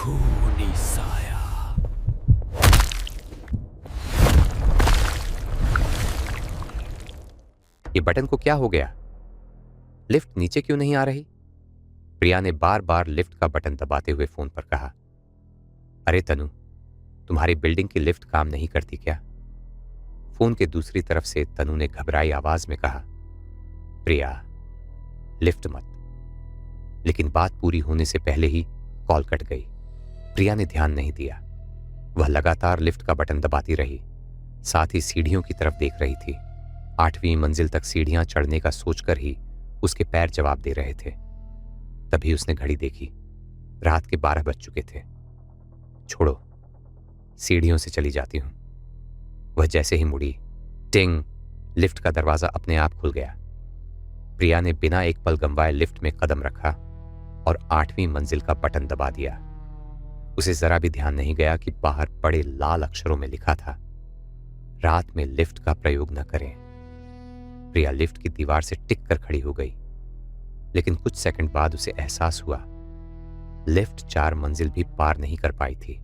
खूनी साया। ये बटन को क्या हो गया? लिफ्ट नीचे क्यों नहीं आ रही? प्रिया ने बार बार लिफ्ट का बटन दबाते हुए फोन पर कहा। अरे तनु, तुम्हारी बिल्डिंग की लिफ्ट काम नहीं करती क्या? फोन के दूसरी तरफ से तनु ने घबराई आवाज में कहा। प्रिया, लिफ्ट मत। लेकिन बात पूरी होने से पहले ही कॉल कट गई। प्रिया ने ध्यान नहीं दिया। वह लगातार लिफ्ट का बटन दबाती रही, साथ ही सीढ़ियों की तरफ देख रही थी। 8वीं मंजिल तक सीढ़ियां चढ़ने का सोचकर ही उसके पैर जवाब दे रहे थे। तभी उसने घड़ी देखी। रात के 12 बज चुके थे। छोड़ो, सीढ़ियों से चली जाती हूं। वह जैसे ही मुड़ी, टिंग, लिफ्ट का दरवाजा अपने आप खुल गया। प्रिया ने बिना एक पल गंवाए लिफ्ट में कदम रखा और 8वीं मंजिल का बटन दबा दिया। उसे जरा भी ध्यान नहीं गया कि बाहर बड़े लाल अक्षरों में लिखा था, रात में लिफ्ट का प्रयोग न करें। प्रिया लिफ्ट की दीवार से टिक कर खड़ी हो गई, लेकिन कुछ सेकंड बाद उसे एहसास हुआ लिफ्ट 4 मंजिल भी पार नहीं कर पाई थी।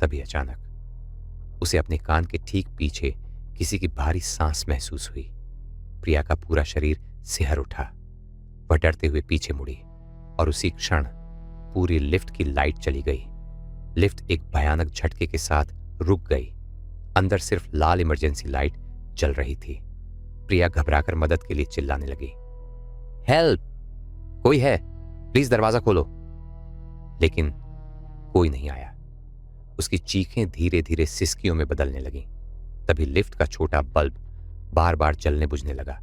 तभी अचानक उसे अपने कान के ठीक पीछे किसी की भारी सांस महसूस हुई। प्रिया का पूरा शरीर सिहर उठा। वह डरते हुए पीछे मुड़ी और उसी क्षण पूरी लिफ्ट की लाइट चली गई। लिफ्ट एक भयानक झटके के साथ रुक गई। अंदर सिर्फ लाल इमरजेंसी लाइट जल रही थी। प्रिया घबराकर मदद के लिए चिल्लाने लगी। हेल्प! कोई है? प्लीज दरवाजा खोलो। लेकिन कोई नहीं आया। उसकी चीखें धीरे धीरे सिसकियों में बदलने लगीं। तभी लिफ्ट का छोटा बल्ब बार बार जलने बुझने लगा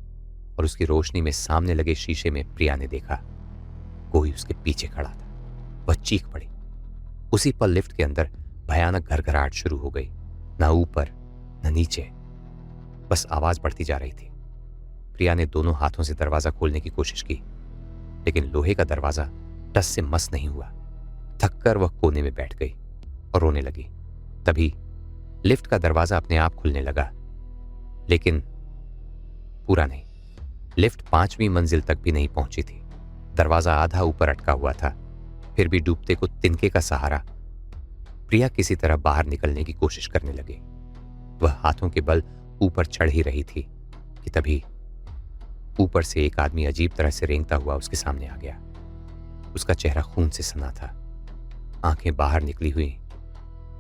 और उसकी रोशनी में सामने लगे शीशे में प्रिया ने देखा कोई उसके पीछे खड़ा था। वह चीख पड़ी। उसी पल लिफ्ट के अंदर भयानक घरघराहट शुरू हो गई। न ऊपर न नीचे, बस आवाज बढ़ती जा रही थी। प्रिया ने दोनों हाथों से दरवाजा खोलने की कोशिश की, लेकिन लोहे का दरवाजा टस से मस नहीं हुआ। थककर वह कोने में बैठ गई और रोने लगी। तभी लिफ्ट का दरवाजा अपने आप खुलने लगा, लेकिन पूरा नहीं। लिफ्ट 5वीं मंजिल तक भी नहीं पहुंची थी। दरवाजा आधा ऊपर अटका हुआ था। फिर भी डूबते को तिनके का सहारा प्रिया किसी तरह बाहर निकलने की कोशिश करने लगी। वह हाथों के बल ऊपर चढ़ ही रही थी कि तभी ऊपर से एक आदमी अजीब तरह से रेंगता हुआ उसके सामने आ गया। उसका चेहरा खून से सना था, आंखें बाहर निकली हुई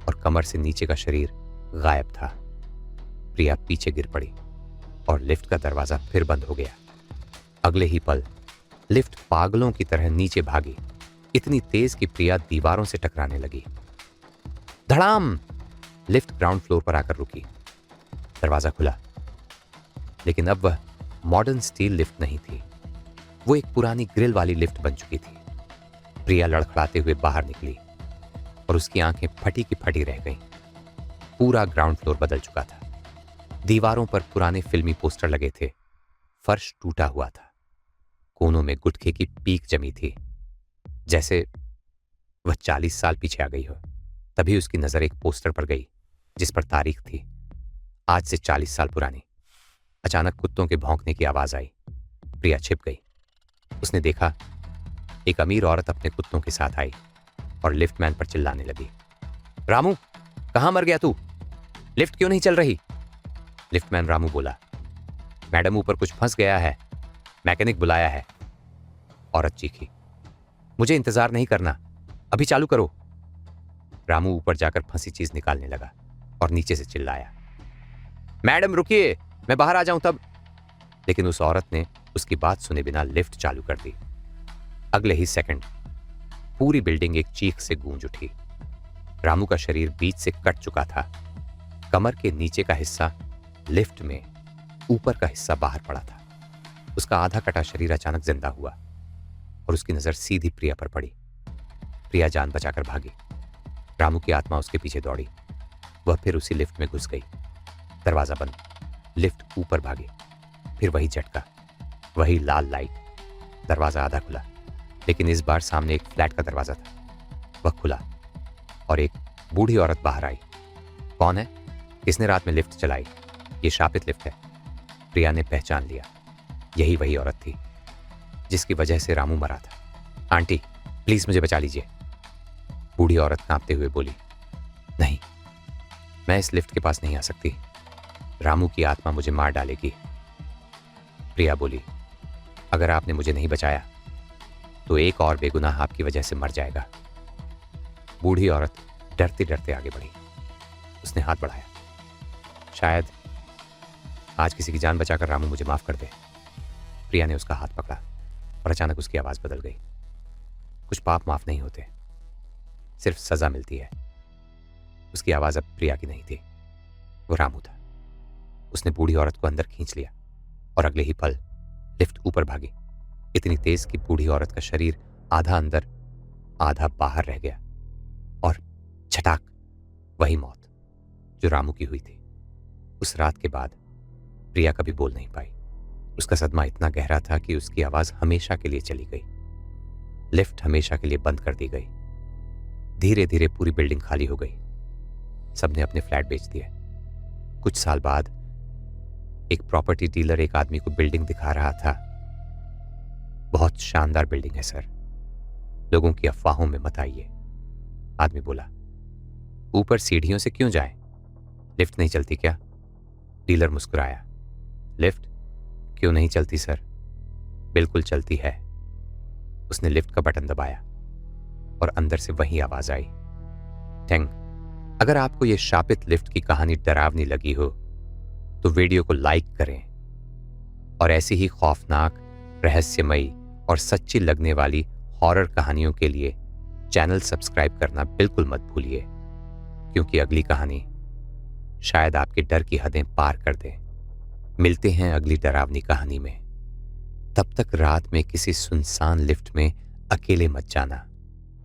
और कमर से नीचे का शरीर गायब था। प्रिया पीछे गिर पड़ी और लिफ्ट का दरवाजा फिर बंद हो गया। अगले ही पल लिफ्ट पागलों की तरह नीचे भागी, इतनी तेज कि प्रिया दीवारों से टकराने लगी। धड़ाम! लिफ्ट ग्राउंड फ्लोर पर आकर रुकी। दरवाजा खुला, लेकिन अब वह मॉडर्न स्टील लिफ्ट नहीं थी। वो एक पुरानी ग्रिल वाली लिफ्ट बन चुकी थी। प्रिया लड़खड़ाते हुए बाहर निकली और उसकी आंखें फटी की फटी रह गईं। पूरा ग्राउंड फ्लोर बदल चुका था। दीवारों पर पुराने फिल्मी पोस्टर लगे थे। फर्श टूटा हुआ था। कोनों में गुटखे की पीक जमी थी, जैसे वह 40 साल पीछे आ गई हो। तभी उसकी नजर एक पोस्टर पर गई जिस पर तारीख थी, आज से 40 साल पुरानी। अचानक कुत्तों के भौंकने की आवाज आई। प्रिया छिप गई। उसने देखा एक अमीर औरत अपने कुत्तों के साथ आई और लिफ्टमैन पर चिल्लाने लगी। रामू, कहां मर गया तू? लिफ्ट क्यों नहीं चल रही? लिफ्टमैन रामू बोला, मैडम ऊपर कुछ फंस गया है, मैकेनिक बुलाया है। औरत चीखी, मुझे इंतजार नहीं करना, अभी चालू करो। रामू ऊपर जाकर फंसी चीज निकालने लगा और नीचे से चिल्लाया, मैडम रुकिए, मैं बाहर आ जाऊं तब। लेकिन उस औरत ने उसकी बात सुने बिना लिफ्ट चालू कर दी। अगले ही सेकंड पूरी बिल्डिंग एक चीख से गूंज उठी। रामू का शरीर बीच से कट चुका था। कमर के नीचे का हिस्सा लिफ्ट में, ऊपर का हिस्सा बाहर पड़ा था। उसका आधा कटा शरीर अचानक जिंदा हुआ और उसकी नजर सीधी प्रिया पर पड़ी। प्रिया जान बचाकर भागी। रामू की आत्मा उसके पीछे दौड़ी। वह फिर उसी लिफ्ट में घुस गई। दरवाजा बंद। लिफ्ट ऊपर भागी। फिर वही झटका, वही लाल लाइट। दरवाजा आधा खुला, लेकिन इस बार सामने एक फ्लैट का दरवाजा था। वह खुला और एक बूढ़ी औरत बाहर आई। कौन है? किसने रात में लिफ्ट चलाई? ये शापित लिफ्ट है। प्रिया ने पहचान लिया, यही वही औरत थी जिसकी वजह से रामू मरा था। आंटी, प्लीज मुझे बचा लीजिए। बूढ़ी औरत कांपते हुए बोली, नहीं, मैं इस लिफ्ट के पास नहीं आ सकती। रामू की आत्मा मुझे मार डालेगी। प्रिया बोली, अगर आपने मुझे नहीं बचाया तो एक और बेगुनाह आपकी वजह से मर जाएगा। बूढ़ी औरत डरते डरते आगे बढ़ी। उसने हाथ बढ़ाया, शायद आज किसी की जान बचाकर रामू मुझे माफ कर दे। प्रिया ने उसका हाथ पकड़ा और अचानक उसकी आवाज बदल गई। कुछ पाप माफ नहीं होते, सिर्फ सजा मिलती है। उसकी आवाज अब प्रिया की नहीं थी, वो रामू था। उसने बूढ़ी औरत को अंदर खींच लिया और अगले ही पल लिफ्ट ऊपर भागी, इतनी तेज कि बूढ़ी औरत का शरीर आधा अंदर आधा बाहर रह गया। और छटाक, वही मौत जो रामू की हुई थी। उस रात के बाद प्रिया कभी बोल नहीं पाई। उसका सदमा इतना गहरा था कि उसकी आवाज हमेशा के लिए चली गई। लिफ्ट हमेशा के लिए बंद कर दी गई। धीरे धीरे पूरी बिल्डिंग खाली हो गई। सबने अपने फ्लैट बेच दिए। कुछ साल बाद एक प्रॉपर्टी डीलर एक आदमी को बिल्डिंग दिखा रहा था। बहुत शानदार बिल्डिंग है सर, लोगों की अफवाहों में मत आइए। आदमी बोला, ऊपर सीढ़ियों से क्यों जाएं? लिफ्ट नहीं चलती क्या? डीलर मुस्कुराया, लिफ्ट क्यों नहीं चलती सर, बिल्कुल चलती है। उसने लिफ्ट का बटन दबाया और अंदर से वही आवाज आई, टेंग। अगर आपको यह शापित लिफ्ट की कहानी डरावनी लगी हो तो वीडियो को लाइक करें और ऐसी ही खौफनाक, रहस्यमयी और सच्ची लगने वाली हॉरर कहानियों के लिए चैनल सब्सक्राइब करना बिल्कुल मत भूलिए, क्योंकि अगली कहानी शायद आपके डर की हदें पार कर दे। मिलते हैं अगली डरावनी कहानी में। तब तक रात में किसी सुनसान लिफ्ट में अकेले मत जाना।